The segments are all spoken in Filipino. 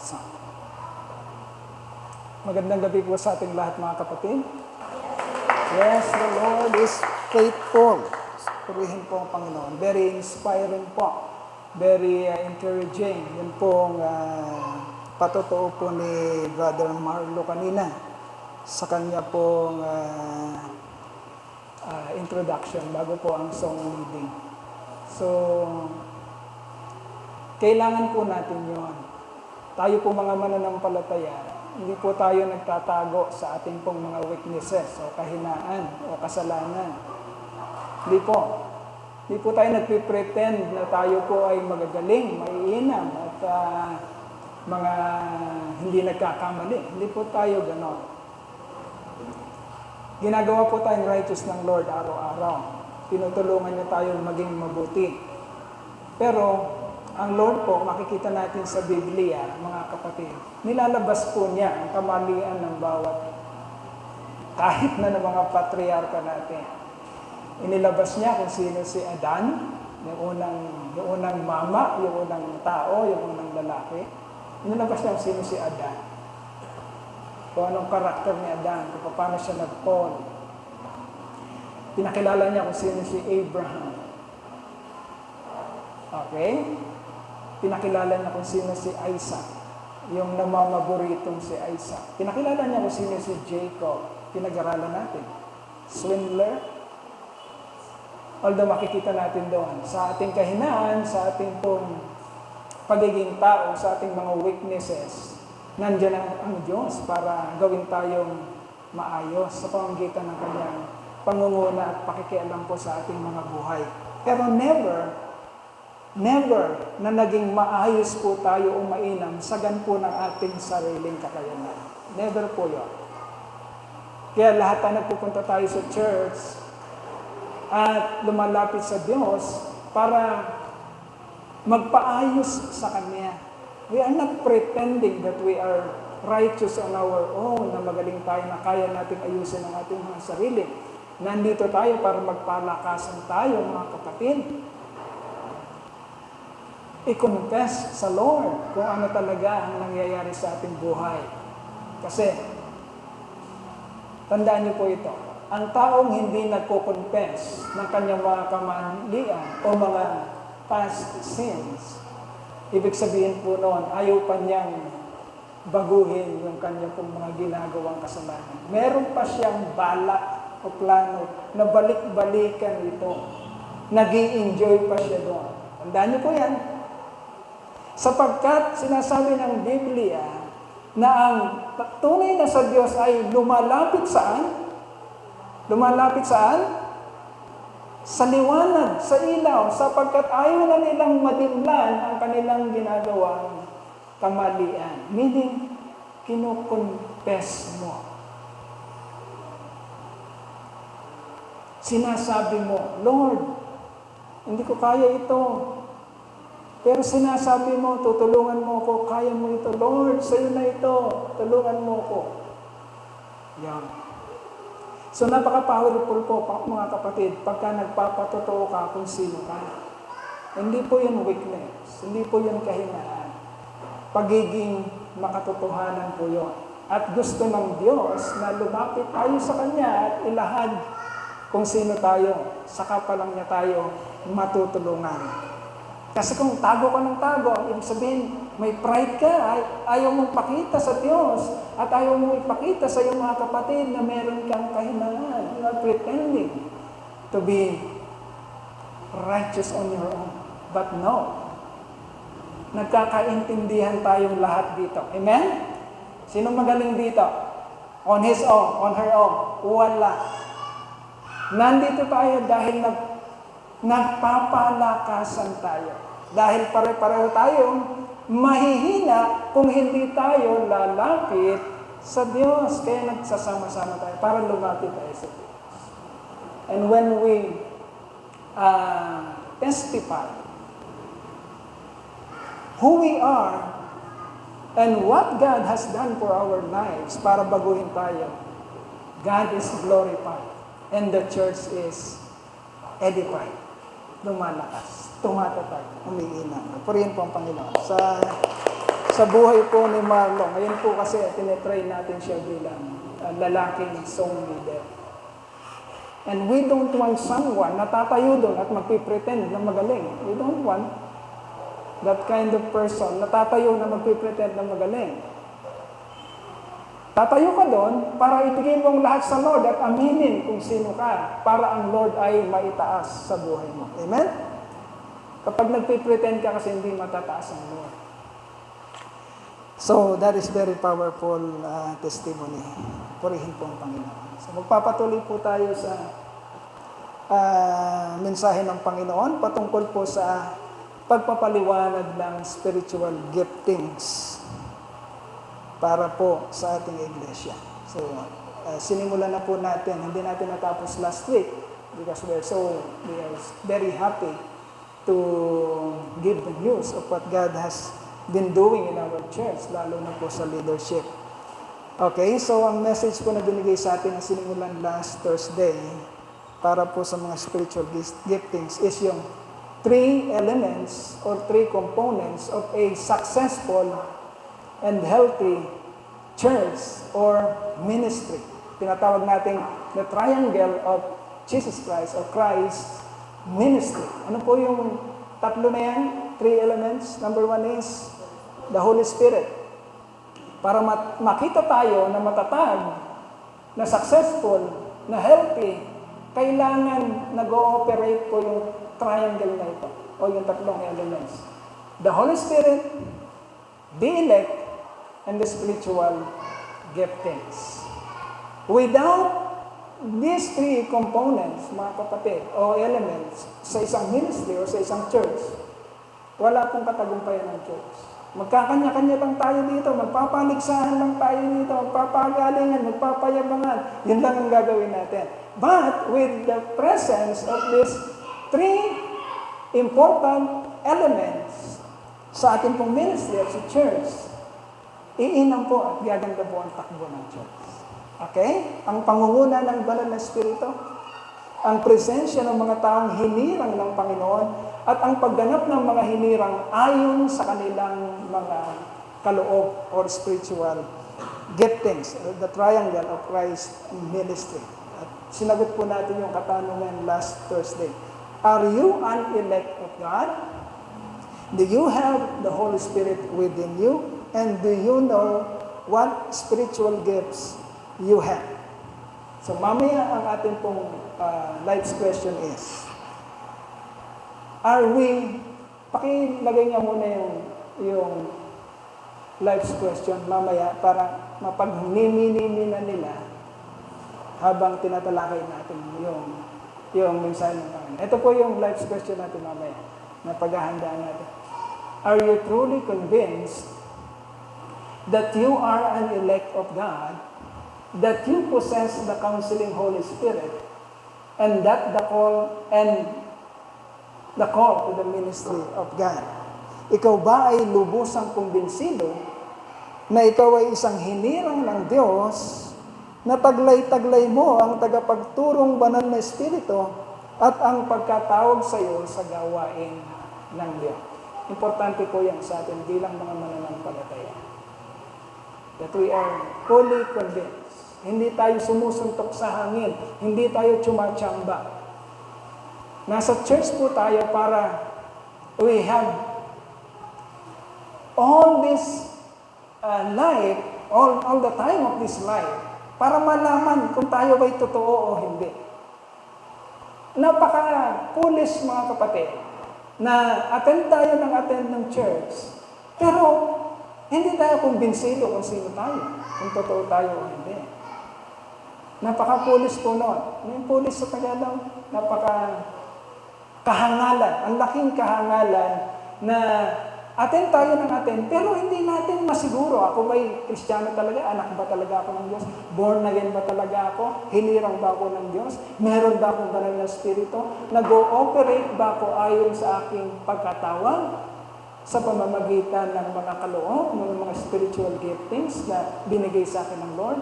song. Magandang gabi po sa ating lahat mga kapatid. Yes, the Lord is faithful. Purihin po ang Panginoon. Very inspiring po. Very encouraging. Yun pong patotoo po ni Brother Marlo kanina sa kanya pong introduction bago po ang song leading. So, kailangan po natin yun. Tayo po mga mananampalataya, hindi po tayo nagtatago sa ating pong mga weaknesses o kahinaan o kasalanan. Hindi po. Hindi po tayo nagpipretend na tayo po ay magagaling, maiinam at mga hindi nagkakamali. Hindi po tayo ganon. Ginagawa po tayong righteous ng Lord araw-araw. Tinutulungan niya tayo maging mabuti. Pero, ang Lord po, makikita natin sa Biblia, mga kapatid, nilalabas po niya ang kamalian ng bawat kahit na ng mga patriarka natin. Inilabas niya kung sino si Adan, yung unang mama, yung unang tao, yung unang lalaki. Inilabas niya kung sino si Adan. Kung anong karakter ni Adan, kung paano siya nag-fall. Pinakilala niya kung sino si Abraham. Okay? Pinakilala niya kung sino si Isaac, yung namamaboritong si Isaac. Pinakilala niya kung sino si Jacob. Pinag-aralan natin. Swindler. Although makikita natin doon, sa ating kahinaan, sa ating pong pagiging tao, sa ating mga weaknesses, nandiyan ang Diyos para gawin tayong maayos sa pamamagitan ng Kanyang pangunguna at pakikialam po sa ating mga buhay. Pero never na naging maayos po tayo o mainam sagan po ng ating sariling kakayanan. Never po yun. Kaya lahat tayo nagpupunta tayo sa church at lumalapit sa Diyos para magpaayos sa Kanya. We are not pretending that we are righteous on our own, na magaling tayo, na kaya nating ayusin ang ating mga sarili. Nandito tayo para magpalakasan tayo, mga kapatid. I-confess sa Lord kung ano talaga ang nangyayari sa ating buhay. Kasi, tandaan niyo po ito, ang taong hindi nagko-confess ng kanyang mga kamalian o mga past sins, ibig sabihin po noon, ayaw pa niyang baguhin yung kanyang pong mga ginagawang kasalanan. Meron pa siyang balak o plano na balik-balikan ito. Nag-i-enjoy pa siya doon. Tandaan niyo po yan. Sapagkat sinasabi ng Biblia na ang tunay na sa Diyos ay lumalapit saan? Lumalapit saan? Sa liwanag, sa ilaw, sapagkat ayaw na nilang madimlan ang kanilang ginagawang kamalian. Meaning, kinukonfess mo. Sinasabi mo, Lord, hindi ko kaya ito. Pero sinasabi mo, tutulungan mo ako, kaya mo ito. Lord, sa'yo na ito, tulungan mo ako. Yan. So napaka-powerful po, mga kapatid, pagka nagpapatotoo ka kung sino ka. Hindi po yun weakness, hindi po yun kahinaan. Pagiging makatotohanan po yun. At gusto ng Diyos na lumapit tayo sa Kanya at ilahad kung sino tayo. Saka pa lang niya tayo matutulungan. Kasi kung tago ka ng tago, ibig sabihin, may pride ka, ayaw mong pakita sa Diyos, at ayaw mong ipakita sa iyong mga kapatid na meron kang kahinaan. You are pretending to be righteous on your own. But no. Nagkakaintindihan tayong lahat dito. Amen? Sino magaling dito? On his own, on her own. Wala. Nandito tayo dahil nagpapalakasan tayo. Dahil pare-pareho tayong mahihina kung hindi tayo lalapit sa Diyos. Kaya nagsasama-sama tayo para lumapit tayo sa Diyos. And when we testify who we are and what God has done for our lives para baguhin tayo, God is glorified and the church is edified. Lumalakas, tumatatag, umiinam. Purihin po ang Panginoon. Sa sa buhay po ni Marlon. Ngayon po kasi tinetry natin siya bilang lalaking song leader. And we don't want someone na tatayo doon at magpipretend na magaling. We don't want that kind of person na tatayo na magpipretend na magaling. Tatayo ka doon para ibigay mo ang lahat sa Lord at aminin kung sino ka para ang Lord ay maitaas sa buhay mo. Amen? Kapag nagpipretend ka kasi hindi matataas ang Lord. So, that is very powerful testimony. Purihin po ang Panginoon. So, magpapatuloy po tayo sa mensahe ng Panginoon patungkol po sa pagpapaliwanag ng spiritual giftings para po sa ating iglesia. So, sinimulan na po natin. Hindi natin natapos last week because we are very happy to give the news of what God has been doing in our church, lalo na po sa leadership. Okay, so ang message po na binigay sa atin na sinimulan last Thursday para po sa mga spiritual giftings is yung 3 elements or 3 components of a successful and healthy church or ministry. Tinatawag natin the triangle of Jesus Christ or Christ ministry. Ano po yung tatlo na yan? 3 elements. Number 1 is the Holy Spirit. Para makita tayo na matatag, na successful, na healthy, kailangan nag-ooperate po yung triangle na ito o yung tatlong elements. The Holy Spirit, the elect, and the spiritual giftings. Without these 3 components, mga kapatid, o elements, sa isang ministry o sa isang church, wala pong katagumpayan ng church. Magkakanya-kanya lang tayo dito, magpapaligsahan lang tayo dito, magpapagalingan, magpapayabangan. Yun lang ang gagawin natin. But with the presence of these 3 important elements sa ating pong ministry at sa church, iinam po at gaganda po ang takbo ng church. Okay? Ang pangunguna ng banal na Espiritu, ang presensya ng mga taong hinirang ng Panginoon, at ang pagganap ng mga hinirang ayon sa kanilang mga kaloob or spiritual giftings, the triangle of Christ ministry. At sinagot po natin yung katanungan last Thursday. Are you an elect of God? Do you have the Holy Spirit within you? And do you know what spiritual gifts you have? So mamaya ang ating pong life's question is, are we, pakilagay niya muna yung life's question mamaya para mapag-nimi na nila habang tinatalakay natin yung mensahe ng Panginoon. Ito po yung life's question natin mamaya na paghahandaan natin. Are you truly convinced that you are an elect of God, that you possess the counseling Holy Spirit, and that the call to the ministry of God? Ikaw ba ay lubusang kumbinsido na ikaw ay isang hinirang ng Diyos, na taglay-taglay mo ang tagapagturong banal na Espiritu at ang pagkatawag sa iyo sa gawain ng Diyos? Importante po yan sa atin bilang mga mananampalataya. That we are fully convinced. Hindi tayo sumusuntok sa hangin. Hindi tayo tsumatsamba. Nasa church po tayo para we have all this life, all the time of this life, para malaman kung tayo ba'y totoo o hindi. Napaka-foolish mga kapatid, na attend tayo ng church, pero hindi tayo kumbinsido kung sino tayo, kung totoo tayo o hindi. Napaka-foolish po noon. Yung foolish sa Tagalog, napaka-kahangalan. Ang laking kahangalan na attend tayo pero hindi natin masiguro, ako ba'y Kristiyano talaga? Anak ba talaga ako ng Diyos? Born again ba talaga ako? Hinirang ba ako ng Diyos? Meron ba akong banal na Espiritu? Nag-ooperate ba ako ayon sa aking pagkatawag? Sa pamamagitan ng mga kaloob, ng mga spiritual giftings na binigay sa akin ng Lord?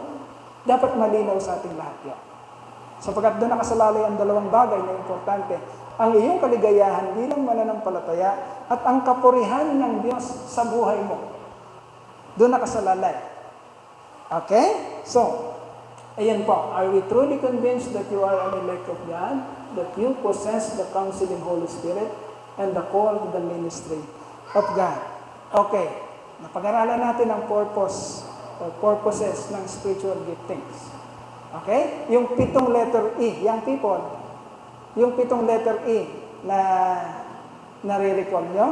Dapat malinaw sa ating lahat yan. Sapagkat doon nakasalalay ang dalawang bagay na importante. Ang iyong kaligayahan bilang mananampalataya at ang kapurihan ng Diyos sa buhay mo. Doon nakasalalay. Okay? So, ayan po. Are we truly convinced that you are an elect of God? That you possess the counseling Holy Spirit and the call to the ministry of God? Okay. Napag-aralan natin ang purpose or purposes ng spiritual giftings. Okay? Yung 7 letter E, young people, yung 7 letter E na nare-recall nyo,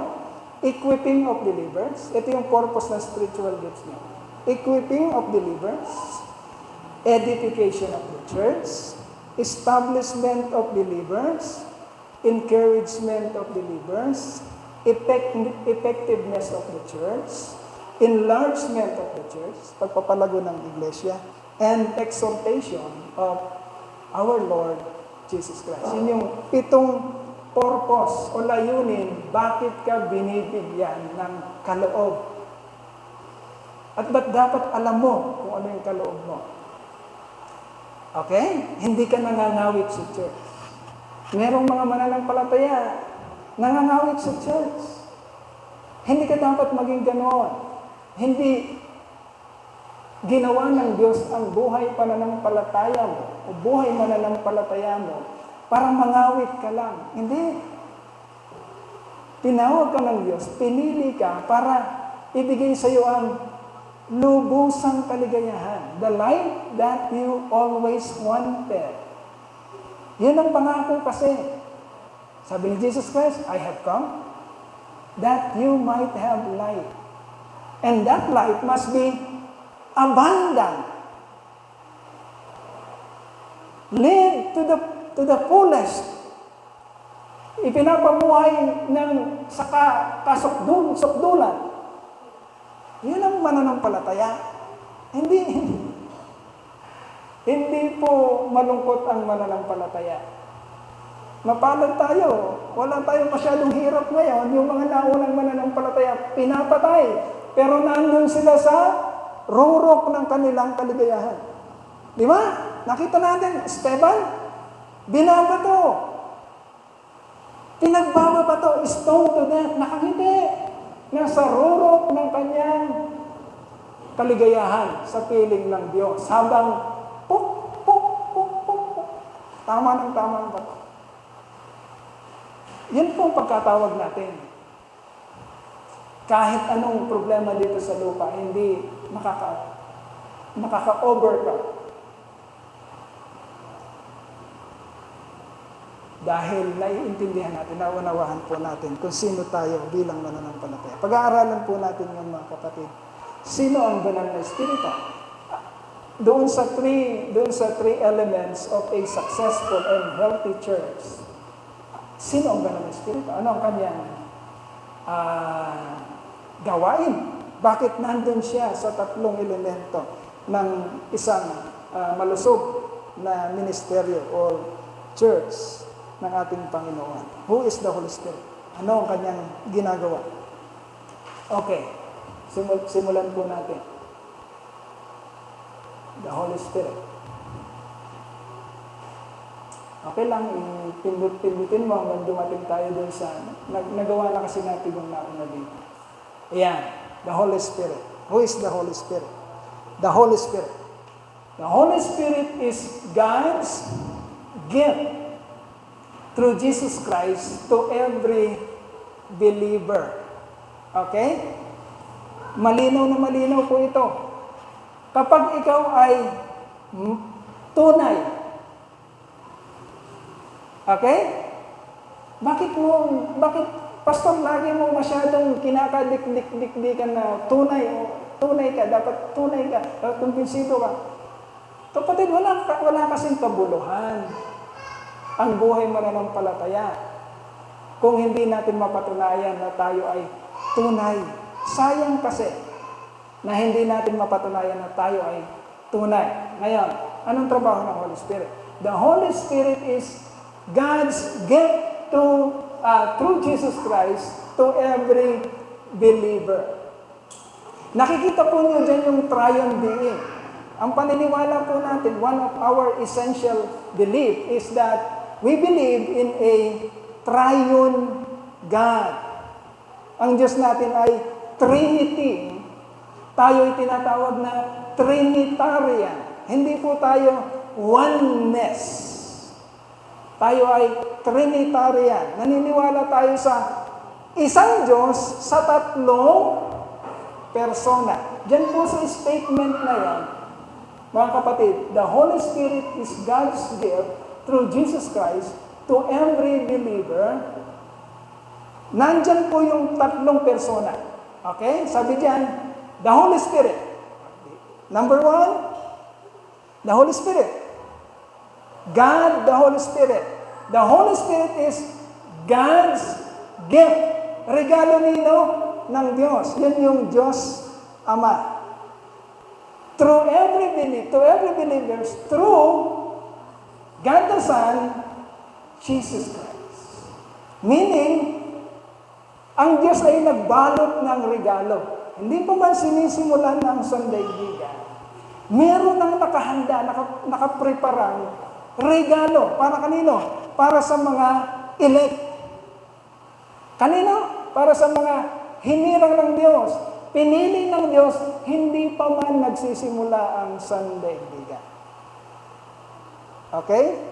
equipping of believers. Ito yung purpose ng spiritual gifts nyo. Equipping of believers, edification of the church, establishment of believers, encouragement of believers, effectiveness of the church, enlargement of the church, pagpapalago ng iglesia, and exaltation of our Lord Jesus Christ. Yun yung 7 purpose o layunin, bakit ka binibigyan ng kaloob. At ba't dapat alam mo kung ano yung kaloob mo? Okay? Hindi ka nangangawit sa church. Merong mga mananampalataya, nangangawit sa church. Hindi ka dapat maging ganoon. Hindi ginawa ng Diyos ang buhay pananampalataya mo o buhay mananampalataya mo para mangawit ka lang. Hindi. Tinawag ka ng Diyos, pinili ka para ibigay sa iyo ang lubusang kaligayahan. The life that you always wanted. Yan ang pangako kasi. Sabi ni Jesus Christ, I have come that you might have life. And that life must be abundant. Live to the fullest. Ipinapamuhay ng kasukdulan. Yun ang mananampalataya. Hindi po malungkot ang mananampalataya. Mapalad tayo. Wala tayong masyadong hirap ngayon. Yung mga naunang mananampalataya, pinapatay. Pero nandun sila sa rurok ng kanilang kaligayahan. Di ba? Nakita natin, Esteban, binabato. Pinagbabato, stone to death. Nakangiti. Nasa rurok ng kanyang kaligayahan sa piling ng Diyos. Habang puk, puk, puk, puk, puk. Tama ng bato. Yan po ang pagkatawag natin. Kahit anong problema dito sa lupa, hindi makaka-overcome. Dahil naiintindihan natin, naunawahan po natin kung sino tayo bilang mananampalataya. Pag-aaralan po natin yung mga kapatid. Sino ang banal na espiritu? Doon sa three elements of a successful and healthy church. Sino ang banal na espiritu? Ano ang kanyang gawain? Bakit nandun siya sa 3 elemento ng isang malusog na ministeryo or church ng ating Panginoon? Who is the Holy Spirit? Ano ang kanyang ginagawa? Okay. Simulan po natin. The Holy Spirit. Okay lang, pindut-pindutin mo hanggang dumating tayo doon sa, nagawa na kasi natin yung nauna dito. Ayan, the Holy Spirit. Who is the Holy Spirit? The Holy Spirit. The Holy Spirit is God's gift through Jesus Christ to every believer. Okay? Malinaw na malinaw po ito. Kapag ikaw ay tunay, okay? Bakit pastor, lagi mo masyadong kinakadikdikan na tunay ka, dapat tunay ka, dapat kumbinsido ka. Kapatid, wala kasing kabuluhan ang buhay mananampalataya kung hindi natin mapatunayan na tayo ay tunay. Sayang kasi na hindi natin mapatunayan na tayo ay tunay. Ngayon, anong trabaho ng Holy Spirit? The Holy Spirit is God's gift through Jesus Christ to every believer. Nakikita po niyo dyan yung triune being. Ang paniniwala po natin, one of our essential belief is that we believe in a triune God. Ang Diyos natin ay Trinity Tayo'y tinatawag na Trinitarian. Hindi po tayo oneness. Tayo ay Trinitarian. Naniniwala tayo sa isang Diyos sa tatlong persona. Diyan po sa statement na yan, mga kapatid, the Holy Spirit is God's gift through Jesus Christ to every believer. Nandyan po yung tatlong persona. Okay? Sabi diyan, the Holy Spirit. Number one, the Holy Spirit. God, the Holy Spirit. The Holy Spirit is God's gift. Regalo nino ng Diyos. Yan yung Diyos Ama. To every believers, through God the Son, Jesus Christ. Meaning, ang Diyos ay nagbalot ng regalo. Hindi pa man sinisimulan ng sandaigdigan. Meron nang nakahanda, nakapreparang regalo. Para kanino? Para sa mga elect. Kanino? Para sa mga hinirang ng Diyos. Pinili ng Diyos, hindi pa man nagsisimula ang sandaigdigan. Okay?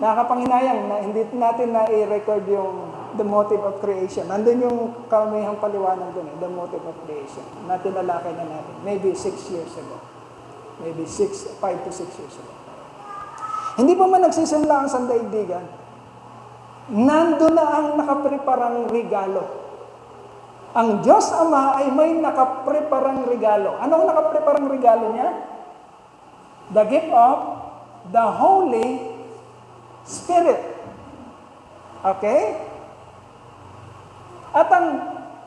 Nakakapanghinayang na hindi natin na-record yung the motive of creation. Nandun yung karamihang paliwanag dun, the motive of creation. Natinalakay na natin. Maybe 6 years ago. Maybe 5 to 6 years ago. Hindi pa man nagsisimula ang sandaigdigan, nandun na ang nakapreparang regalo. Ang Diyos Ama ay may nakapreparang regalo. Ano ang nakapreparang regalo niya? The gift of the Holy Spirit. Okay? At ang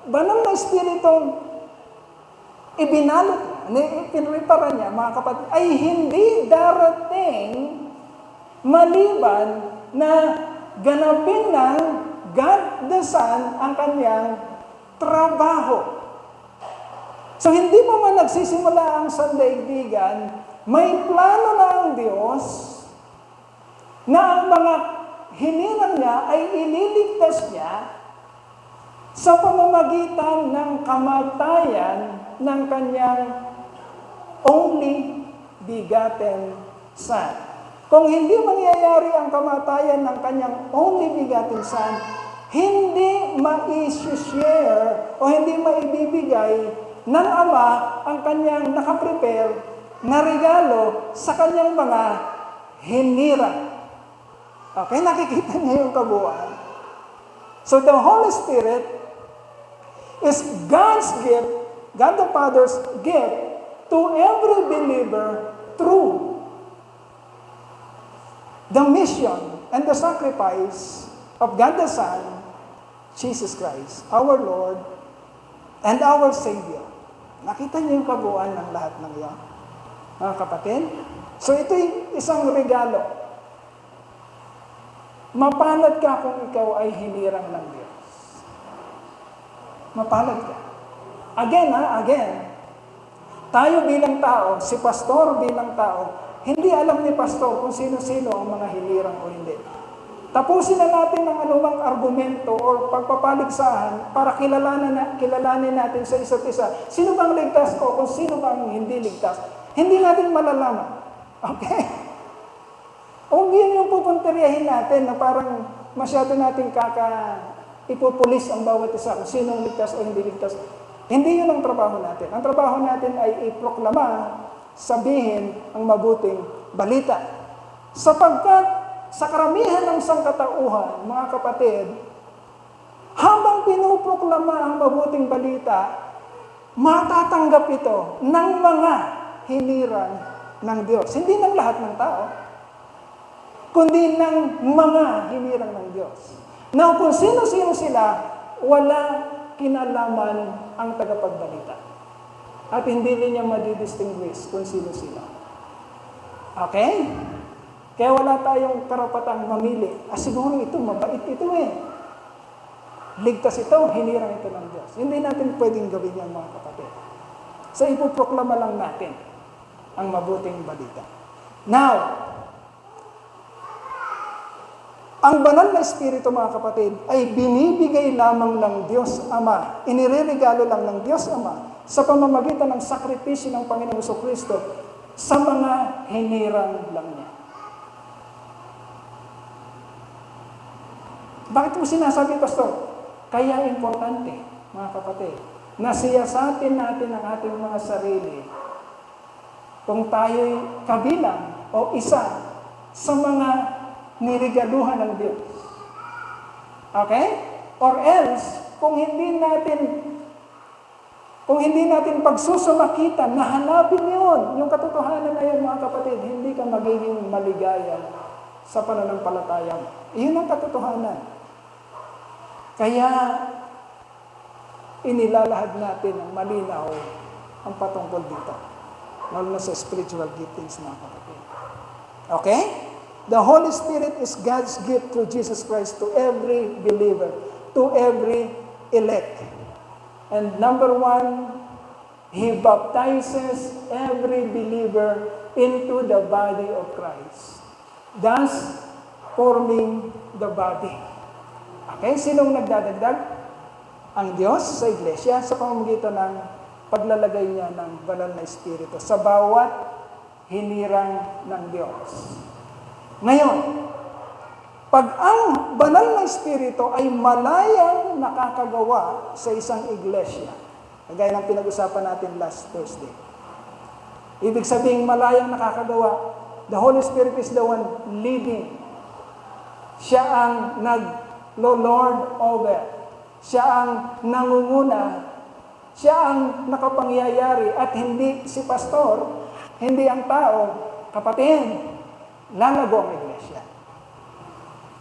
banal na Espiritong ibinalot niya, pinrepara niya, mga kapatid, ay hindi darating maliban na ganapin ng God the Son ang kanyang trabaho. So hindi pa man nagsisimula ang sandaigdigan, may plano na ang Diyos na ang mga hinirang niya ay ililigtas niya sa pamamagitan ng kamatayan ng kanyang only begotten Son. Kung hindi mangyayari ang kamatayan ng kanyang only begotten Son, hindi ma-share o hindi maibibigay ng Ama ang kanyang nakaprepare na regalo sa kanyang mga hinirang. Okay, nakikita niyo yung kabuuan. So the Holy Spirit is God's gift, God the Father's gift to every believer through the mission and the sacrifice of God the Son, Jesus Christ, our Lord and our Savior. Nakita niyo yung kabuuan ng lahat ng iyon, mga kapatid? So ito'y isang regalo. Mapalad ka kung ikaw ay hinirang ng Diyos. Mapalad ka. Again. Tayo bilang tao, si pastor bilang tao, hindi alam ni pastor kung sino-sino ang mga hinirang o hindi. Tapusin na natin ang anumang argumento o pagpapaligsahan para kilalanin natin sa isa't isa. Sino bang ligtas o kung sino bang hindi ligtas? Hindi natin malalaman. Okay? O yun yung pupunteriyahin natin na parang masyado natin ipupulis ang bawat isa kung sinong ligtas o hindi ligtas. Hindi yun ang trabaho natin. Ang trabaho natin ay iproklama, sabihin ang mabuting balita. Sapagkat sa karamihan ng sangkatauhan, mga kapatid, habang pinuproklama ang mabuting balita, matatanggap ito ng mga hinirang ng Diyos. Hindi ng lahat ng tao, kundi ng mga hinirang ng Diyos. Now, kung sino-sino sila, wala kinalaman ang tagapagbalita. At hindi niya madidistinguish kung sino sila. Okay? Kaya wala tayong karapatang mamili. Siguro ito, mabait ito eh. Ligtas ito, hinirang ito ng Diyos. Hindi natin pwedeng gawin yan, mga kapatid. So, ipoproklama lang natin ang mabuting balita. Now, Ang banal na Espiritu, mga kapatid, ay binibigay lamang ng Diyos Ama, inireregalo lang ng Diyos Ama sa pamamagitan ng sakripisyo ng Panginoong Kristo sa mga hinirang lang niya. Bakit mo sinasabi, Pastor? Kaya importante, mga kapatid, na siyasatin natin ang ating mga sarili kung tayo'y kabilang o isa sa mga niregaluhan ng Diyos. Okay? Or else, kung hindi natin pagsusumakitan, nahanapin yun, yung katotohanan na yun, mga kapatid, hindi ka magiging maligaya sa pananampalataya mo. Iyon ang katotohanan. Kaya, inilalahad natin ang malinaw ang patungkol dito. Lalo na sa spiritual giftings, mga kapatid. Okay? The Holy Spirit is God's gift through Jesus Christ to every believer, to every elect. And number 1, He baptizes every believer into the body of Christ, thus forming the body. Okay, sinong nagdadagdag? Ang Diyos sa iglesia sa pamamagitan ng paglalagay niya ng banal na Espiritu sa bawat hinirang ng Diyos. Ngayon, pag ang banal na Espiritu ay malayang nakakagawa sa isang iglesia, kagaya ng pinag-usapan natin last Thursday, ibig sabihin malayang nakakagawa, the Holy Spirit is the one leading. Siya ang nag-Lord over. Siya ang nangunguna. Siya ang nakapangyayari at hindi si pastor, hindi ang tao, kapatid. Lalago ang iglesia.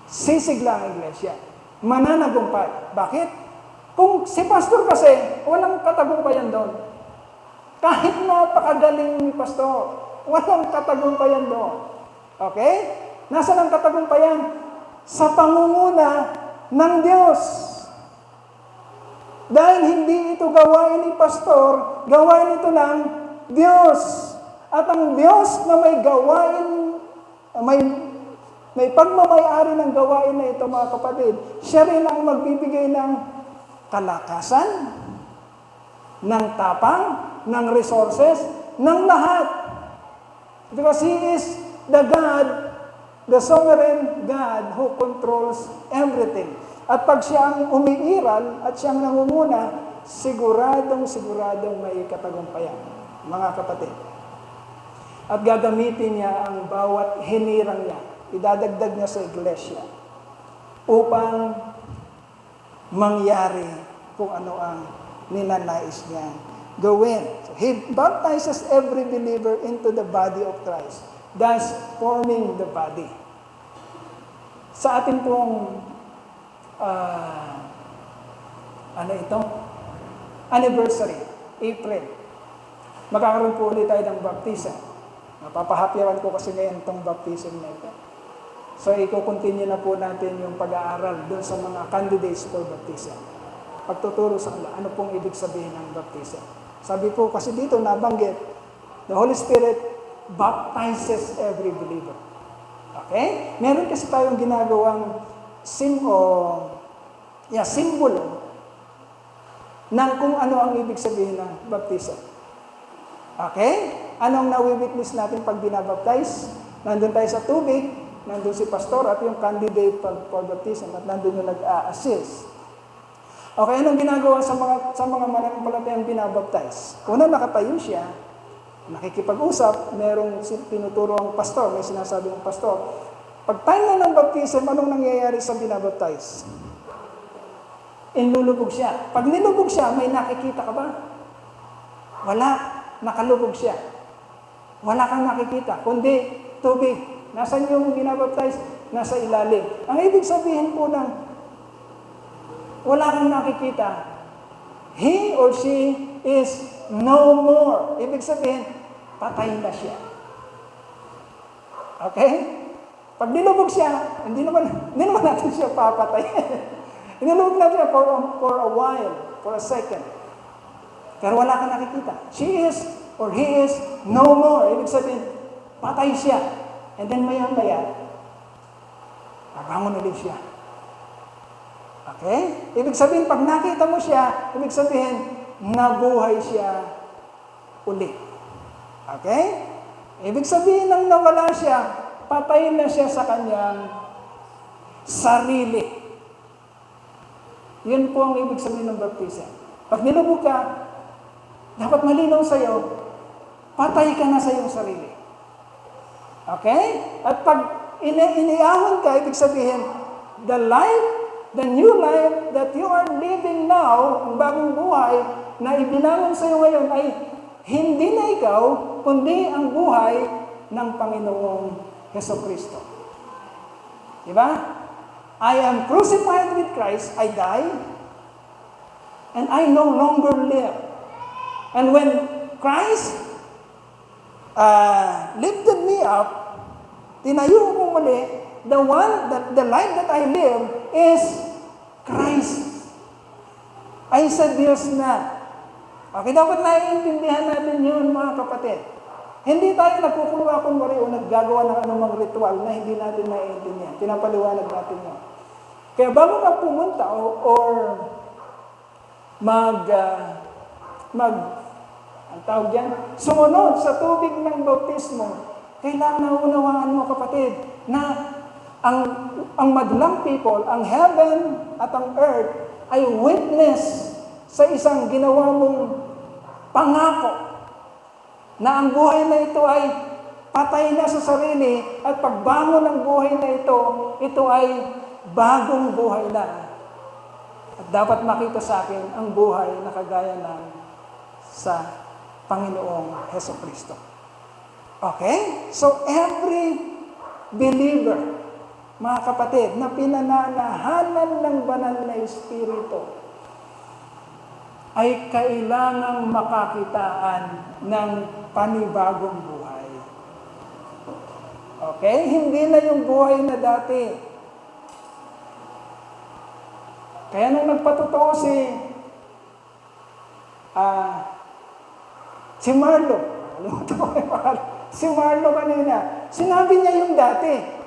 Sisigla ang iglesia. Mananagumpay. Bakit? Kung si pastor kasi, walang katagumpayan doon. Kahit napakagaling ni pastor, walang katagumpayan doon. Okay? Nasaan ang katagumpayan? Sa pangunguna ng Diyos. Dahil hindi ito gawain ni pastor, gawain ito ng Diyos. At ang Diyos na may gawain, may pagmamayari ng gawain na ito, mga kapatid, siya rin ang magbibigay ng kalakasan, ng tapang, ng resources, ng lahat. Because He is the God, the sovereign God who controls everything. At pag siya ang umiiral at siyang nangunguna, siguradong may katagumpayan, mga kapatid. At gagamitin niya ang bawat hinirang niya, idadagdag niya sa iglesia upang mangyari kung ano ang ninanais niya gawin. So, He baptizes every believer into the body of Christ, thus forming the body. Sa ating pong anniversary, April, magkakaroon po ulit tayo ng baptism. Napapahapyawan ko kasi ngayon itong baptism na ito. So, i-continue na po natin yung pag-aaral doon sa mga candidates for baptism. Pagtuturo sa kanila, ano pong ibig sabihin ng baptism. Sabi po kasi dito, nabanggit, the Holy Spirit baptizes every believer. Okay? Meron kasi tayong ginagawang simbolo ng kung ano ang ibig sabihin ng baptism. Okay? Anong nawi-witness natin pag binabaptize? Nandun tayo sa tubig, nandun si pastor at yung candidate for baptism at nandun yung nag-a-assist. Okay, anong ginagawa sa mga mananampalatayang binabaptize? Una, nakatayo siya, nakikipag-usap, merong tinuturo ang pastor, may sinasabi ng pastor. Pag time na ng baptism, anong nangyayari sa binabaptize? Inlulubog siya. Pag nilubog siya, may nakikita ka ba? Wala. Nakalubog siya. Wala kang nakikita, kundi tubig. Nasaan yung binabaptize? Nasa ilalim. Ang ibig sabihin po ng wala kang nakikita, he or she is no more. Ibig sabihin, patay na siya. Okay? Pag nilubog siya, hindi naman natin siya papatay. Nilubog natin siya for a while, for a second. Pero wala kang nakikita. She is or he is no more. Ibig sabihin, patay siya. And then maya-maya, Nabangon ulit siya. Okay? Ibig sabihin, pag nakita mo siya, ibig sabihin, nabuhay siya ulit. Okay? Ibig sabihin, nang nawala siya, patay na siya sa kanyang sarili. Yun po ang ibig sabihin ng baptism. Pag nilubog ka, dapat malinaw sa'yo, patay ka na sa iyong sarili. Okay? At pag iniahon ka, ibig sabihin, the new life that you are living now, ang bagong buhay na ibinangon sa iyo ngayon ay hindi na ikaw, kundi ang buhay ng Panginoong Jesucristo. Diba? I am crucified with Christ, I die, and I no longer live. And when Christ lifted me up, tinayo ko muli, the life that I live is Christ. Ay sa Diyos na. Okay, dapat naiintindihan natin yun, mga kapatid. Hindi tayo nagkukuha kung o naggagawa ng anumang ritual na hindi natin naiintindihan. Pinapaliwanag natin yun. Kaya bago ka pumunta or ang tawag dyan, sumunod sa tubig ng bautismo, kailangan naunawaan mo, kapatid, na ang madlang people, ang heaven at ang earth ay witness sa isang ginawa mong pangako na ang buhay na ito ay patay na sa sarili at pagbangon ng buhay na ito ay bagong buhay na. At dapat makita sa akin ang buhay na kagaya ng sa Panginoong Jesucristo. Okay? So every believer, mga kapatid, na pinananahanan ng banal na Espiritu, ay kailangang makakitaan ng panibagong buhay. Okay? Hindi na yung buhay na dati. Kaya nung nagpatotoo si Marlo, si Marlo kanina, sinabi niya yung dati.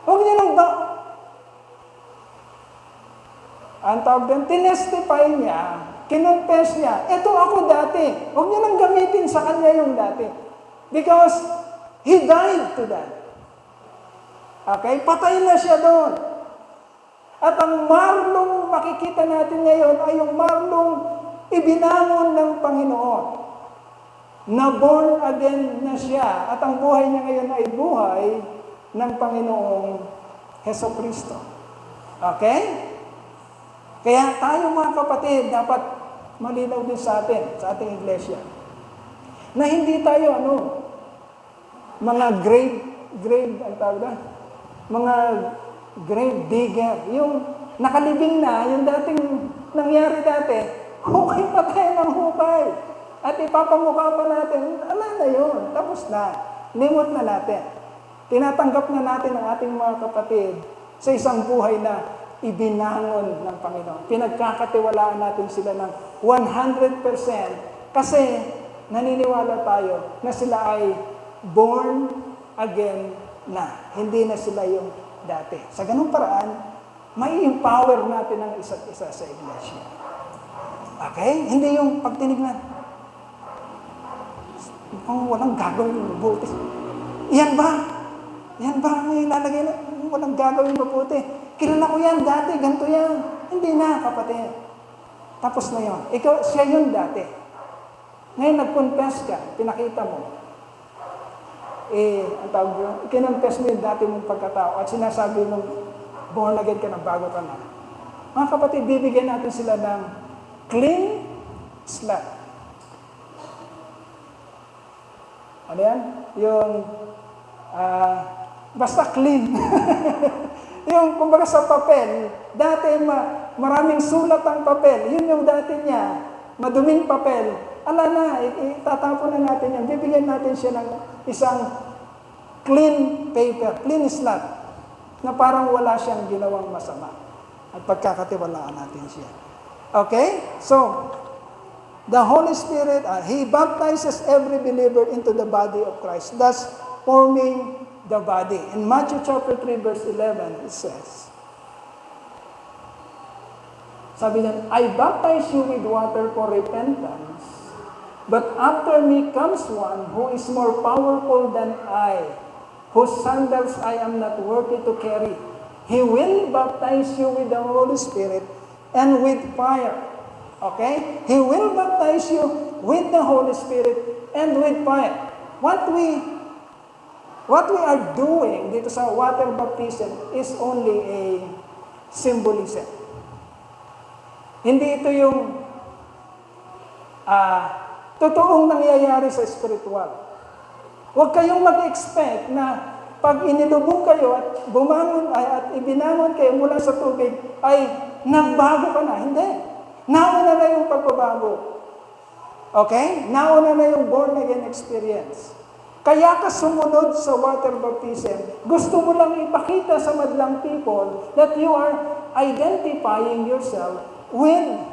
Huwag niya lang ba, ang tawag din, tinestify niya, kinonfess niya, eto ako dati. Huwag niya lang gamitin sa kanya yung dati. Because he died to that. Okay? Patay na siya doon. At ang Marlong makikita natin ngayon ay yung Marlong ibinangon ng Panginoon. Na born again na siya. At ang buhay niya ngayon ay buhay ng Panginoong Jesucristo. Okay? Kaya tayo, mga kapatid, dapat malinaw din sa ating iglesia, na hindi tayo, mga grave, ang tawag na, mga grave digger, yung nakalibing na, yung dating nangyari dati, hukay pa tayo ng hukay. At ipapamukha pa natin, ala na yun, tapos na, limot na natin. Tinatanggap na natin ang ating mga kapatid sa isang buhay na ibinangon ng Panginoon. Pinagkakatiwalaan natin sila ng 100% kasi naniniwala tayo na sila ay born again na. Hindi na sila yung dati. Sa ganung paraan, may empower natin ang isa't isa sa iglesia. Okay? Hindi yung pagtinignan. Kung walang gagawin mabuti. Yan ba ang ilalagay na walang gagawin mabuti? Kilala ko yan dati, ganito yan. Hindi na, kapatid. Tapos na yun. Siya yun dati. Ngayon nag-confess ka, pinakita mo. Ang tawag yun, kinonfess mo yung dati mong pagkatao at sinasabi mong born again ka na, bago ka na. Mga kapatid, bibigyan natin sila ng clean slate. Ano yan? Yung, basta clean. Yung, kumbaga sa papel, dati maraming sulat ang papel. Yun yung dati niya, maduming papel. Ala na, itatapon na natin yan. Bibigyan natin siya ng isang clean paper, clean slate, na parang wala siyang ginawang masama. At pagkakatiwalaan natin siya. Okay? So, the Holy Spirit, He baptizes every believer into the body of Christ, thus forming the body. In Matthew chapter 3 verse 11, it says, sabi niyan, I baptize you with water for repentance, but after me comes one who is more powerful than I, whose sandals I am not worthy to carry. He will baptize you with the Holy Spirit and with fire. Okay? He will baptize you with the Holy Spirit and with fire. What we are doing dito sa water baptism is only a symbolism. Hindi ito yung totoong nangyayari sa spiritual. Huwag kayong mag-expect na pag inilubog kayo at bumangon at ibinangon kayo mula sa tubig, ay nagbago ka na. Hindi. Nauna na yung pagbabago. Okay? Nauna na yung born again experience. Kaya ka sumunod sa water baptism, gusto mo lang ipakita sa madlang people that you are identifying yourself with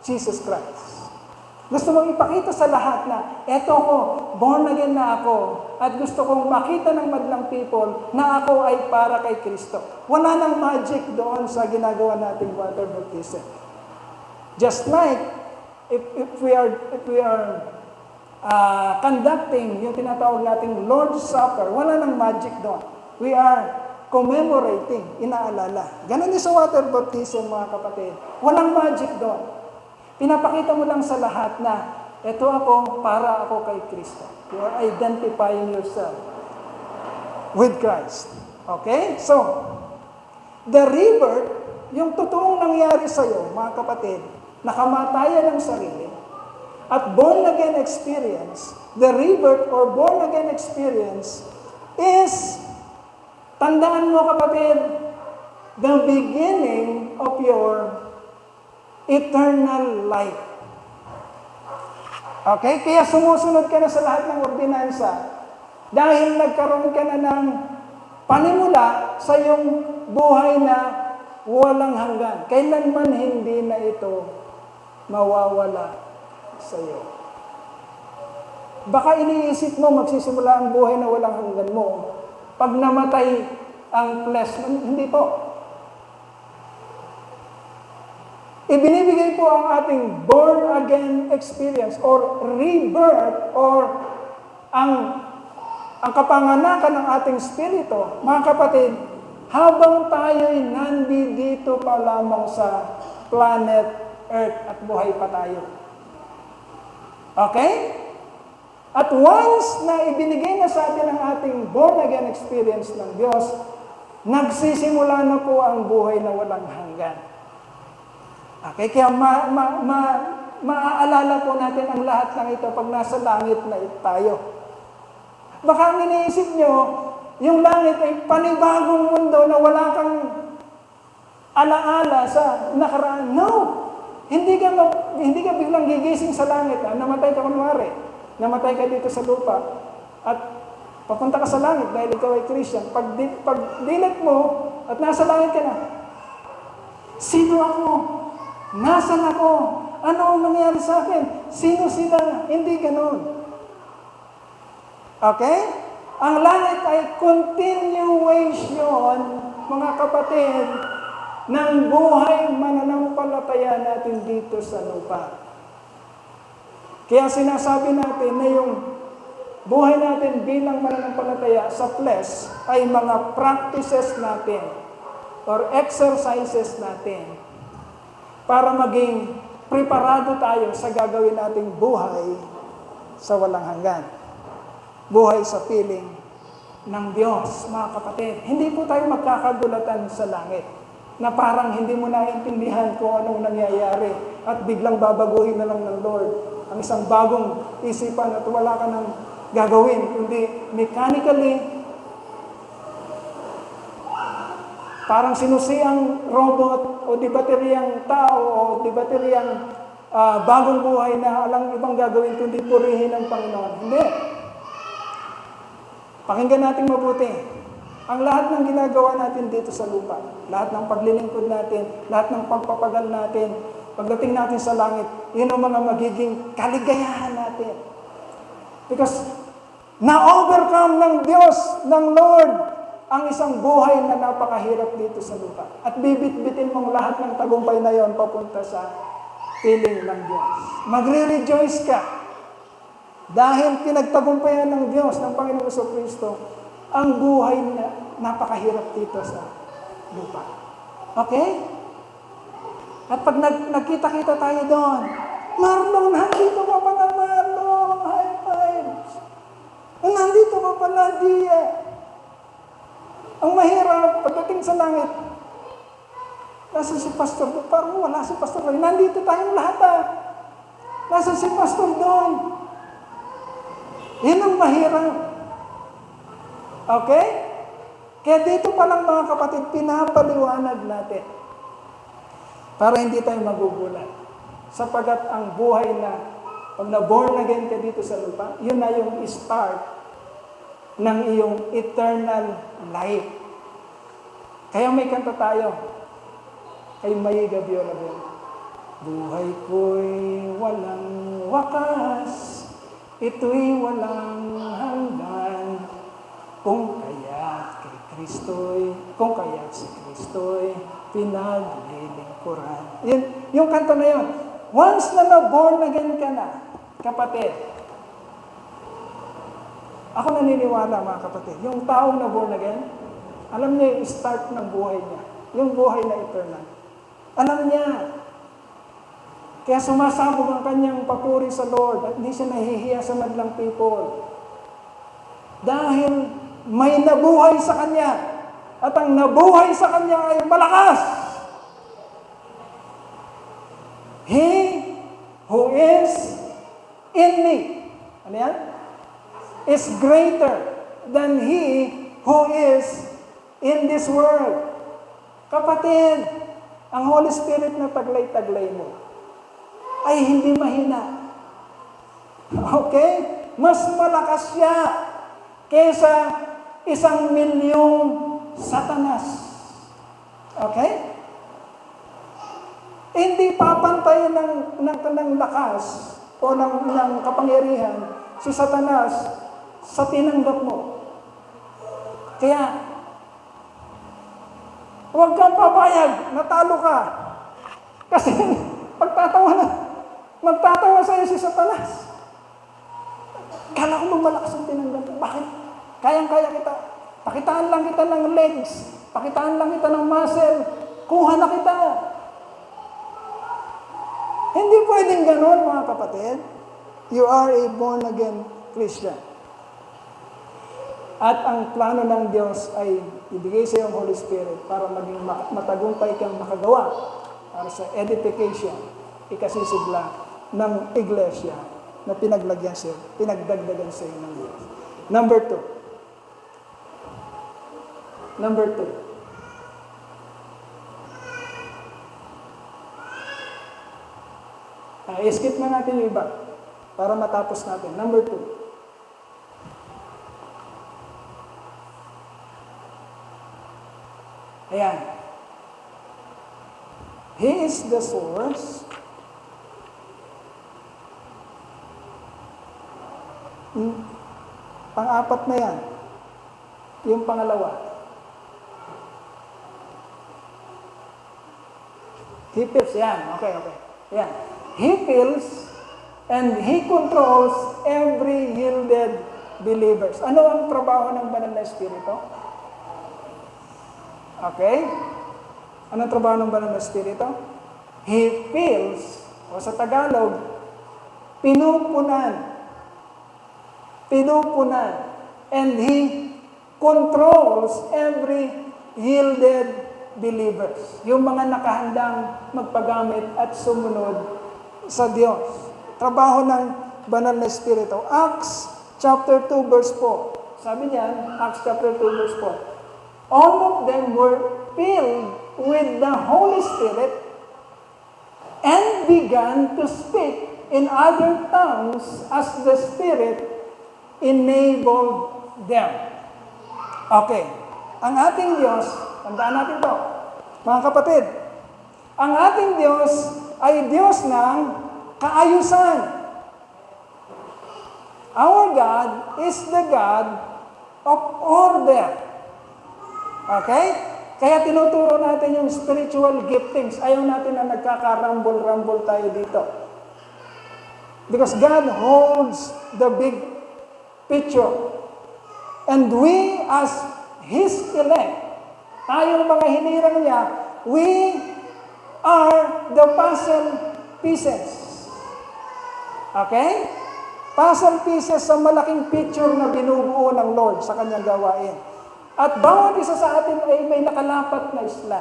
Jesus Christ. Gusto mong ipakita sa lahat na, eto ko, born again na ako, at gusto kong makita ng madlang people na ako ay para kay Kristo. Wala nang magic doon sa ginagawa nating water baptism. Just like, if we are conducting yung tinatawag nating Lord's Supper, wala nang magic doon. We are commemorating, inaalala. Ganun din sa water baptism, mga kapatid. Walang magic doon. Pinapakita mo lang sa lahat na, eto ako, para ako kay Kristo. You are identifying yourself with Christ. Okay? So, the rebirth, yung totoong nangyari sa'yo, mga kapatid, nakamatayan ng sarili, at born-again experience, the rebirth or born-again experience is, tandaan mo kapatid, the beginning of your eternal life. Okay? Kaya sumusunod ka na sa lahat ng ordinansa dahil nagkaroon ka na ng panimula sa iyong buhay na walang hanggan. Kailanman hindi na ito mawawala sa iyo. Baka iniisip mo magsisimula ang buhay na walang hanggan mo pag namatay ang flesh. Hindi po. Ibinibigay po ang ating born-again experience or rebirth or ang kapanganakan ng ating spirito, mga kapatid, habang tayo'y nandito pa lamang sa planet Earth at buhay pa tayo. Okay? At once na ibinigay na sa atin ang ating born-again experience ng Diyos, nagsisimula na po ang buhay na walang hanggan. Okay? Kaya maaalala po natin ang lahat ng ito pag nasa langit na tayo. Baka ang iniisip nyo, yung langit ay panibagong mundo na wala kang alaala sa nakaraan. No! Hindi ka biglang gigising sa langit. Namatay ka kunwari. Namatay ka dito sa lupa. At papunta ka sa langit dahil ikaw ay Christian. Pag dilit mo at nasa langit ka na, sino ako? Nasaan ako? Ano ang nangyari sa akin? Sino sila? Hindi ganun. Okay? Ang langit ay continuation, mga kapatid, ng buhay mananampalataya natin dito sa lupa. Kaya sinasabi natin na yung buhay natin bilang mananampalataya sa flesh ay mga practices natin or exercises natin para maging preparado tayo sa gagawin nating buhay sa walang hanggan. Buhay sa piling ng Diyos, mga kapatid. Hindi po tayo magkakagulatan sa langit na parang hindi mo naiintindihan kung anong nangyayari at biglang babaguhin na lang ng Lord ang isang bagong isipan at wala ka nang gagawin, kundi mechanically parang sinusiyang robot o di bateryang tao o di bateryang bagong buhay na alang ibang gagawin kundi purihin ang Panginoon. Hindi. Pakinggan natin mabuti. Ang lahat ng ginagawa natin dito sa lupa, lahat ng paglilingkod natin, lahat ng pagpapagal natin, pagdating natin sa langit, yun ang mga magiging kaligayahan natin. Because Na-overcome ng Diyos, ng Lord, ang isang buhay na napakahirap dito sa lupa. At bibit-bitin mong lahat ng tagumpay na yon papunta sa piling ng Diyos. Magre-rejoice ka. Dahil pinagtagumpayan ng Diyos, ng Panginoong Kristo, ang buhay na napakahirap dito sa lupa. Okay? At pag nagkita-kita tayo doon, Marlon, nandito ka pala, Marlon, high fives. Nandito ka pala, Dia. Ang mahirap, pagdating sa langit, nasa si Pastor, parang wala si Pastor. Nandito tayong lahat Nasa si Pastor doon. Yan ang mahirap. Okay? Kaya dito pa lang mga kapatid, pinapaliwanag natin para hindi tayo magugulat. Sapagat ang buhay na, pag na-born again ka dito sa lupa, yun na yung start ng iyong eternal life. Kaya may kanta tayo kay May Gabriel. Buhay ko'y walang wakas, ito'y walang hanggan, kung kaya't si Kristo'y pinaglilingkuran. Yung kanta na yun. Once na na-born again ka na, kapatid, ako naniniwala mga kapatid, yung taong na born again, alam niya yung start ng buhay niya. Yung buhay na eternal. Alam niya. Kaya sumasabog ang kanyang papuri sa Lord at hindi siya nahihiya sa madlang people. Dahil may nabuhay sa kanya. At ang nabuhay sa kanya ay malakas. He who is in me, ano yan? Is greater than he who is in this world. Kapatid, ang Holy Spirit na taglay-taglay mo ay hindi mahina. Okay? Mas malakas siya kaysa 1,000,000 Satanas. Okay? Hindi papantay ng lakas o ng kapangyarihan si Satanas sa tinanggap mo. Kaya, huwag kang papayag, natalo ka. Kasi, magtatawa sa'yo si Satanas. Kala ko malakas ang tinanggap mo. Bakit? Kayang-kaya kita. Pakitaan lang kita ng legs. Pakitaan lang kita ng muscle. Kuha na kita. Hindi pwedeng ganon, mga kapatid. You are a born-again Christian. At ang plano ng Diyos ay ibigay sa iyo ang Holy Spirit para maging matagumpay kang makagawa para sa edification, ikasisigla ng iglesia na pinagdagdagan sa iyo ng Diyos. Number two. I-skip na natin yung iba para matapos natin. Number 2. Ayan. He is the source. Pang-apat na yan. Yung pangalawa. He fills. Yan. Okay. Yan. He fills and He controls every yielded believers. Ano ang trabaho ng Banal na Espiritu? Okay? Ano ang trabaho ng Banal na Espiritu? He fills, o sa Tagalog, pinupunan, and He controls every yielded believers. Yung mga nakahandang magpagamit at sumunod sa Diyos. Trabaho ng Banal na Espiritu. Acts chapter 2 verse 4. Sabi niya, Acts chapter 2 verse 4. All of them were filled with the Holy Spirit and began to speak in other tongues as the Spirit enabled them. Okay. Ang ating Diyos, tandaan natin ito, mga kapatid, ang ating Diyos ay Diyos ng kaayusan. Our God is the God of order. Okay? Kaya tinuturo natin yung spiritual giftings. Ayaw natin na nagkakarambol-rambol tayo dito. Because God holds the big picture. And we as His elect, tayong mga hinirang niya, we are the puzzle pieces. Okay? Puzzle pieces sa malaking picture na binubuo ng Lord sa kanyang gawain. At bawat isa sa atin ay may nakalapat na isla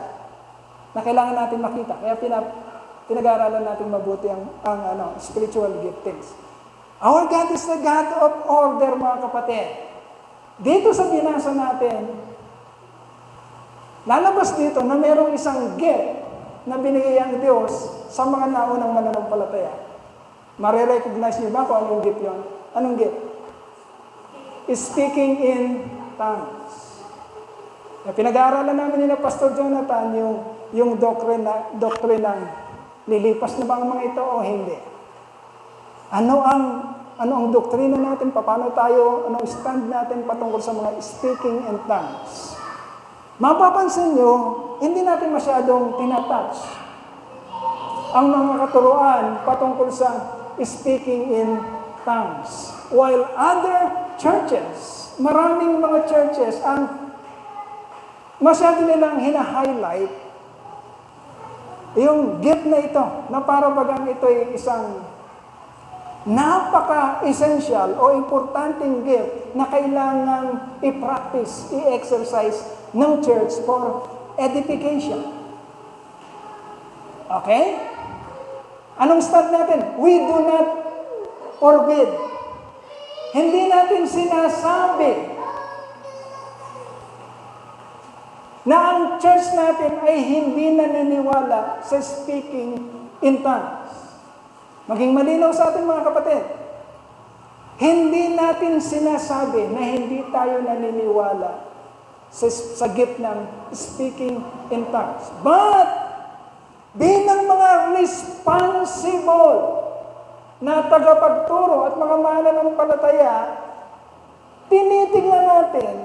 na kailangan natin makita. Kaya pinag-aaralan natin mabuti ang spiritual giftings. Our God is the God of order, mga kapatid. Dito sa binasa natin, lalabas dito na mayroong isang gift na binigay ang Diyos sa mga naunang mananampalataya. Marirecognize niyo ba kung anong gift yun? Anong gift? Speaking in tongues. Pinag-aaralan namin nila Pastor Jonathan yung doctrine ng lilipas na ba ang mga ito o hindi. Ano ang doktrina natin? Paano tayo, anong stand natin patungkol sa mga speaking in tongues? Mapapansin nyo, hindi natin masyadong tinatouch ang mga katuruan patungkol sa speaking in tongues. While other churches, maraming mga churches, ang masyado nilang hina-highlight yung gift na ito, na para bagang ito ay isang napaka-essential o importanteng gift na kailangan i-practice, i-exercise ng church for edification. Okay? Anong stand natin? We do not forbid. Hindi natin sinasabi na ang church natin ay hindi naniniwala sa speaking in tongues. Maging malinaw sa atin, mga kapatid. Hindi natin sinasabi na hindi tayo naniniwala sa gift ng speaking in tongues. But, bilang mga responsible na tagapagturo at mga mananampalataya, tinitingnan natin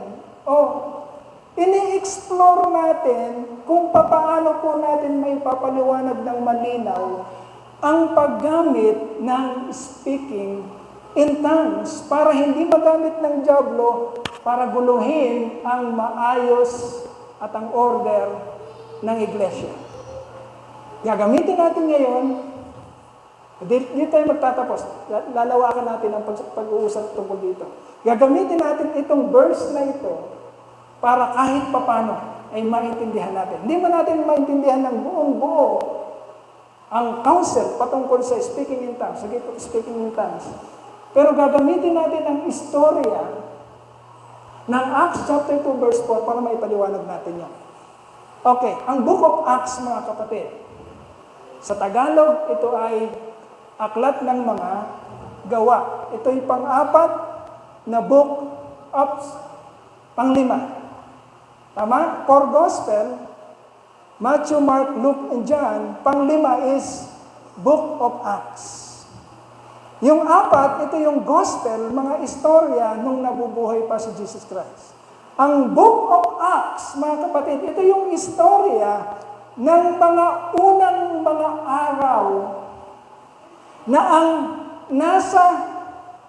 o ini-explore natin kung paano po natin may papaliwanag ng malinaw ang paggamit ng speaking in tongues para hindi magamit ng dyablo para guluhin ang maayos at ang order ng iglesia. Gagamitin natin ngayon, dito tayo magtatapos, lalawakan natin ang pag-uusap tungkol dito. Gagamitin natin itong verse na ito para kahit papano ay maintindihan natin. Hindi man natin maintindihan ng buong-buo ang counsel patungkol sa speaking in tongues, sa gift of speaking in tongues. Pero gagamitin natin ang istorya ng Acts chapter 2 verse 4 para maipaliwanag natin yan. Okay, ang Book of Acts, mga kapatid, sa Tagalog, ito ay aklat ng mga gawa. Ito ay pang-apat na book of pang-lima. Tama? For Gospel, Matthew, Mark, Luke, and John. Pang-lima is Book of Acts. Yung apat, ito yung Gospel, mga istorya nung nabubuhay pa si Jesus Christ. Ang Book of Acts, mga kapatid, ito yung istorya ng mga unang mga araw na ang nasa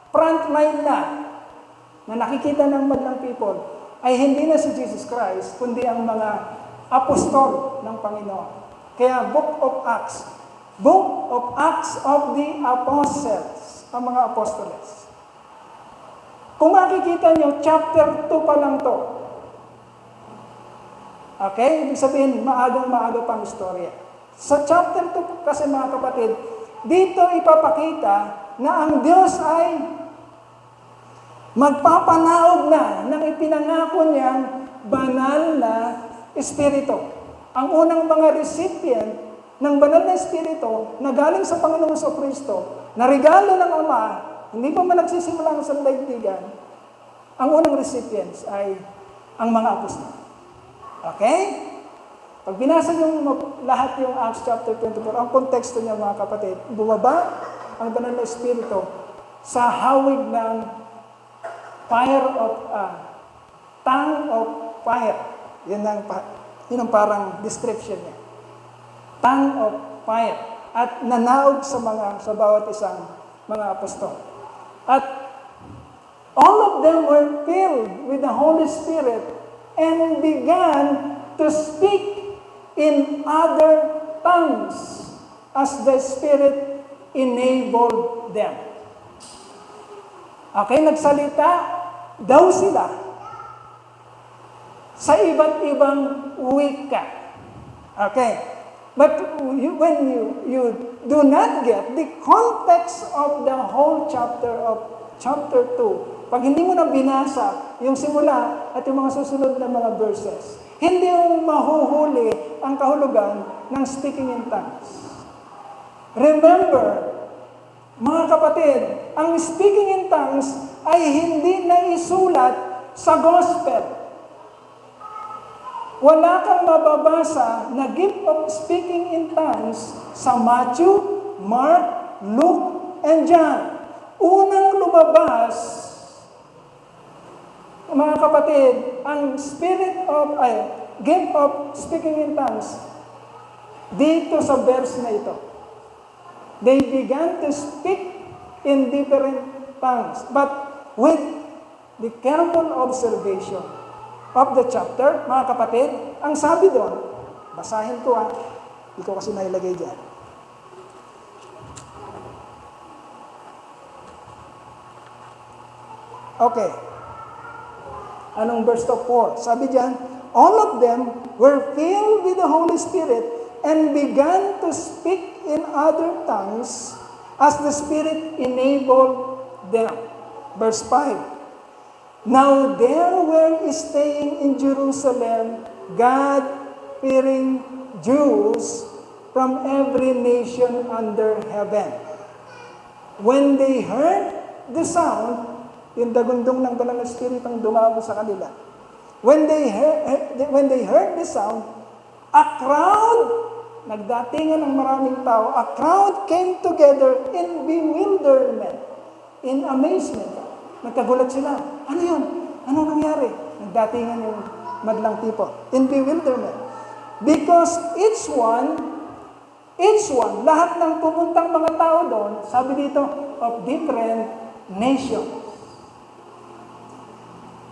frontline na nakikita ng madlang people ay hindi na si Jesus Christ, kundi ang mga apostol ng Panginoon. Kaya Book of Acts. Book of Acts of the Apostles, ang mga apostoles. Kung makikita nyo, chapter 2 pa lang to. Okay? Ibig sabihin, maagang-maaga pang istorya. Sa chapter 2 kasi, mga kapatid, dito ipapakita na ang Diyos ay magpapanaog na ng ipinangako niyang banal na Espiritu. Ang unang mga recipient ng banal na Espiritu na galing sa Panginoong Kristo, na regalo ng Ama, hindi pa man nagsisimula sa daigdigan, ang unang recipients ay ang mga apostol. Okay? Pag binasa niyo lahat yung Acts chapter 24, ang konteksto niya, mga kapatid, bumaba ang banal na Espiritu sa hawig ng tongue of fire. Yun ang parang description niya. Tongue of fire. At nanaog sa bawat isang mga apostol. At all of them were filled with the Holy Spirit and began to speak in other tongues as the Spirit enabled them. Okay, nagsalita daw sila sa iba't ibang wika. Okay, but when you do not get the context of the whole chapter 2, pag hindi mo na binasa yung simula at yung mga susunod na mga verses, hindi mo mahuhuli ang kahulugan ng speaking in tongues. Remember, mga kapatid, ang speaking in tongues ay hindi na isulat sa gospel. Wala kang mababasa na gift of speaking in tongues sa Matthew, Mark, Luke, and John. Unang lumabas, mga kapatid, ang gift of speaking in tongues dito sa verse na ito. They began to speak in different tongues, but with the careful observation of the chapter, mga kapatid, ang sabi doon, basahin ko hindi ko kasi nailagay dyan. Okay. Anong verse 4? Sabi dyan, all of them were filled with the Holy Spirit and began to speak in other tongues as the Spirit enabled them. Verse 5. Now there were staying in Jerusalem God-fearing Jews from every nation under heaven. When they heard the sound, yung dagundong ng Banal na Espiritu ang dumapo sa kanila. When they heard the sound, a crowd, nagdatingan ng maraming tao, a crowd came together in bewilderment, in amazement. Nagkagulat sila. Ano yun? Ano nangyari? Nagdatingan yung madlang tipo. In bewilderment. Because each one, lahat ng pumuntang mga tao doon, sabi dito, of different nations.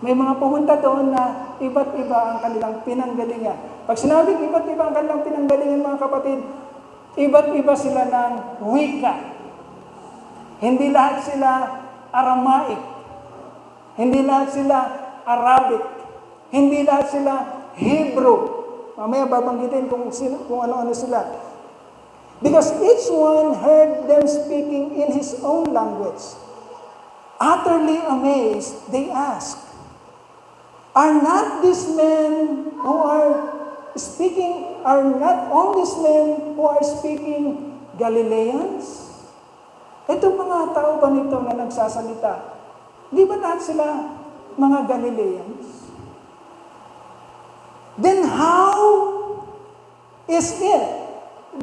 May mga pumunta doon na iba't iba ang kanilang pinanggalingan. Pag sinabing iba't iba ang kanilang pinanggalingan, mga kapatid, iba't iba sila ng wika. Hindi lahat sila Aramaic. Hindi lahat sila Arabic. Hindi lahat sila Hebrew. Mamaya babanggitin kung ano-ano sila. Because each one heard them speaking in his own language. Utterly amazed, they asked, are not all these men who are speaking Galileans? Itong mga tao ba nito na nagsasalita, di ba lahat sila mga Galileans? Then how is it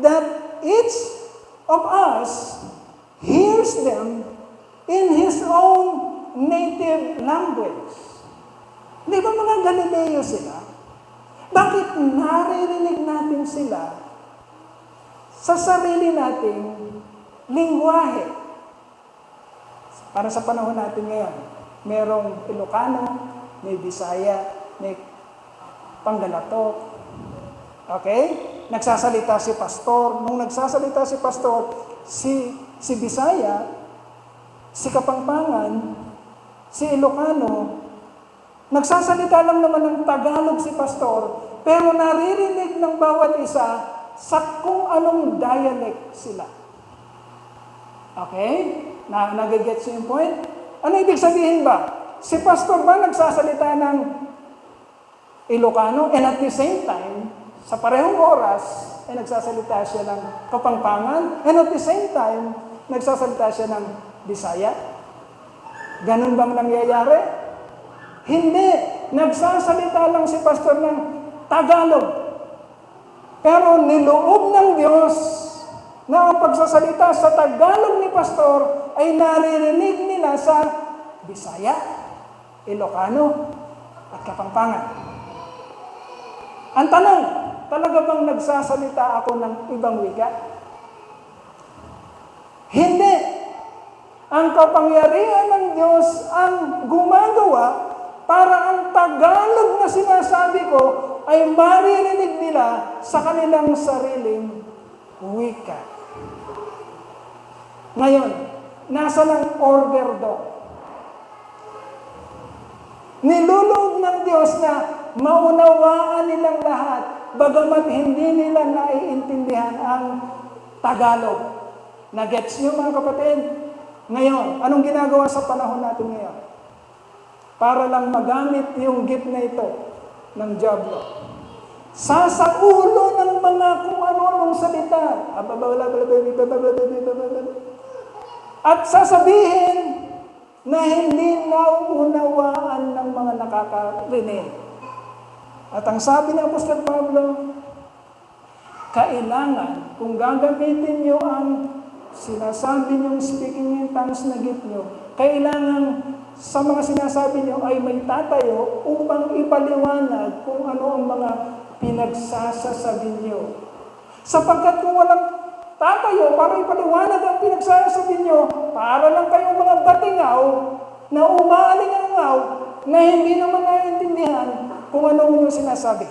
that each of us hears them in his own native language? Di ba mga Galileo sila? Bakit naririnig natin sila sa sarili nating lingwahe? Para sa panahon natin ngayon, merong Ilocano, may Bisaya, may Panggalatok. Okay? Nagsasalita si pastor. Nung nagsasalita si pastor, si Bisaya, si Kapampangan, si Ilocano, nagsasalita lang naman ng Tagalog si pastor, pero naririnig ng bawat isa sa kung anong dialect sila. Okay? Nagigets yung point? Ano ibig sabihin ba? Si pastor ba nagsasalita ng Ilocano and at the same time, sa parehong oras, nagsasalita siya ng Kapampangan and at the same time, nagsasalita siya ng Bisaya? Ganun bang nangyayari? Hindi. Nagsasalita lang si pastor ng Tagalog. Pero niloob ng Diyos na ang pagsasalita sa Tagalog ni pastor ay naririnig nila sa Bisaya, Ilocano, at Kapampangan. Ang tanong, talaga bang nagsasalita ako ng ibang wika? Hindi. Ang kapangyarihan ng Diyos ang gumagawa para ang Tagalog na sinasabi ko ay maririnig nila sa kanilang sariling wika. Ngayon, nasa ng order doon? Niluloob ng Diyos na maunawaan nilang lahat, bagamat hindi nila naiintindihan ang Tagalog. Na-gets niyo mga kapatid? Ngayon, anong ginagawa sa panahon natin ngayon? Para lang magamit yung gift na ito ng Diablo. Sasaulo ng mga kung ano-anong salita. At sasabihin na hindi nauunawaan ng mga nakakarinig. At ang sabi ni Apostol Pablo, kailangan, kung gagamitin nyo ang sinasabi niyong speaking in tongues na gift nyo, kailangan sa mga sinasabi nyo ay may tatayo upang ipaliwanag kung ano ang mga pinagsasasabi nyo. Sapagkat kung walang tatayo para ipaliwanag ang pinagsasabi nyo, para lang kayong mga batingaw na umaalingaw na hindi naman naiintindihan kung ano yung sinasabi.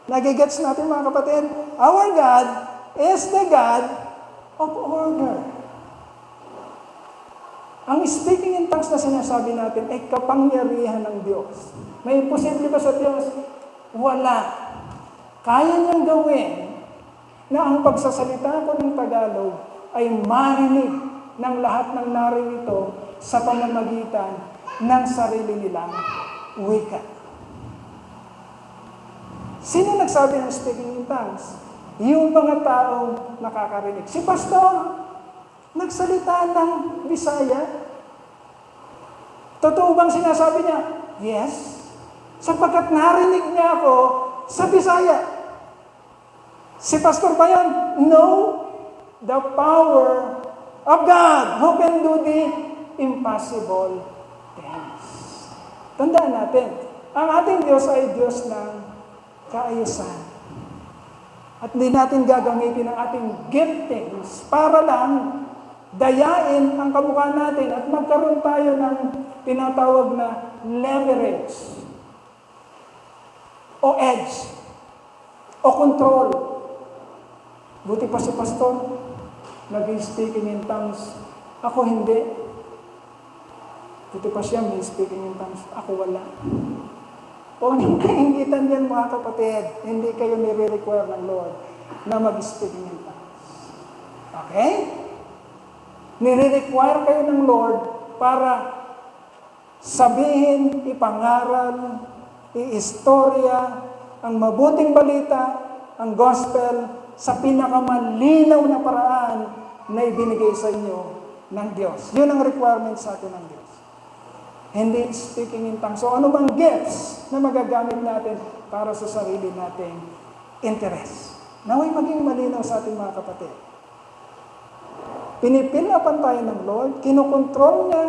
Nagigets natin mga kapatid? Our God is the God of order. Ang speaking in tongues na sinasabi natin ay kapangyarihan ng Diyos. May posible ba sa Diyos? Wala. Kaya niyang gawin na ang pagsasalita ko ng Tagalog ay marinig ng lahat ng naririto sa pamamagitan ng sarili nilang wika. Sino nagsabi ng speaking in tongues? Yung mga taong nakakarinig. Si Pastor, nagsalita ng Bisaya. Totoo bang sinasabi niya? Yes. Sapagkat narinig niya ako sa Bisaya. Si Pastor ba yun? No. The power of God who can do the impossible things. Tandaan natin, ang ating Diyos ay Diyos ng kaayusan. At hindi natin gagamitin ang ating giftings para lang dayain ang kamukha natin at magkaroon tayo ng tinatawag na leverage o edge o control. Buti pa si Pastor, nag-speaking in tongues. Ako hindi. Buti pa siya, may speaking in tongues. Ako wala. Huwag niyong kaingitan yan mga kapatid. Hindi kayo nire-require ng Lord na mag-speaking in tongues. Okay? Nire-require kayo ng Lord para sabihin, ipangaral, i-istorya, ang mabuting balita, ang gospel, sa pinakamalinaw na paraan na ibinigay sa inyo ng Diyos. Yun ang requirement sa atin ng Diyos. Hindi speaking in tongues. So ano bang gifts na magagamit natin para sa sarili nating interest? Naway maging malinaw sa ating mga kapatid. Pinipilapan tayo ng Lord, kinokontrol niya,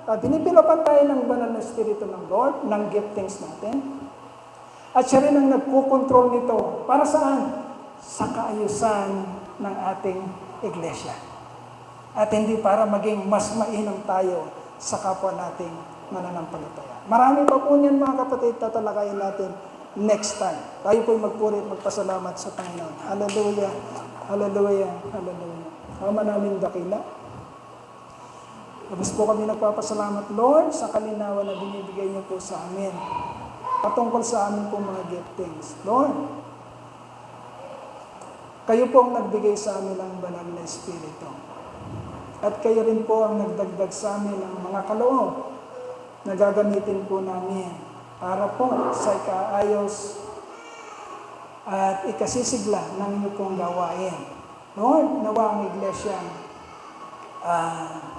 pinipilapan tayo ng banal na Espiritu ng Lord, ng giftings natin. At siya rin ang nagkukontrol nito. Para saan? Sa kaayusan ng ating iglesia. At hindi para maging mas mainam tayo sa kapwa nating mananampalataya. Marami pa po niyan mga kapatid, tatalakayin natin next time. Tayo po'y magpuri at magpasalamat sa Panginoon. Hallelujah, hallelujah, hallelujah. Ama namin dakila. Labis po kami nagpapasalamat, Lord, sa kalinawan na binibigay niyo po sa amin. Patungkol sa amin po mga giftings. Lord, kayo po ang nagbigay sa amin ng banal na Espiritu. At kayo rin po ang nagdagdag sa amin ng mga kaloob na gagamitin po namin para po sa ikaayos at ikasisigla ng inyong pong gawain. Lord, nawa ang iglesia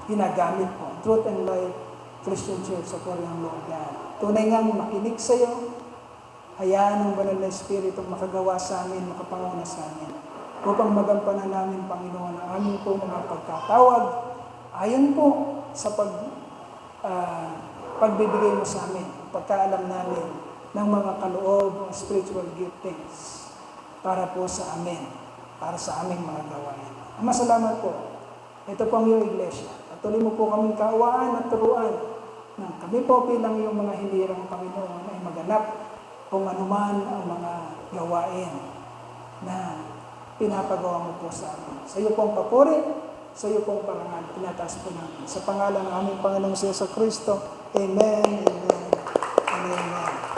ginagamit po. Truth and Life Christian Church sa Koreang Lord God. Tunay ngang makinig sa iyo, hayaan ang banal na Espiritu makagawa sa amin, makapanguna sa amin. Upang magampanan namin, Panginoon, ang aming pong mga pagkatawag Ayon po sa pagbibigay mo sa amin, pagkaalam namin ng mga kaloob, ng spiritual giftings para po sa amin, para sa aming mga gawain. Ama, salamat po. Ito po ang iyong iglesia. Patuloy mo po kaming kaawaan at turuan na kami po bilang iyong mga hilirang Panginoon ay maganap kung anuman ang mga gawain na pinapagawa mo po sa amin. Sa iyo pong papuri, sa iyo pong parangal, tinataas po namin. Sa pangalan ng aming Panginoong Jesucristo, Amen, Amen, Amen.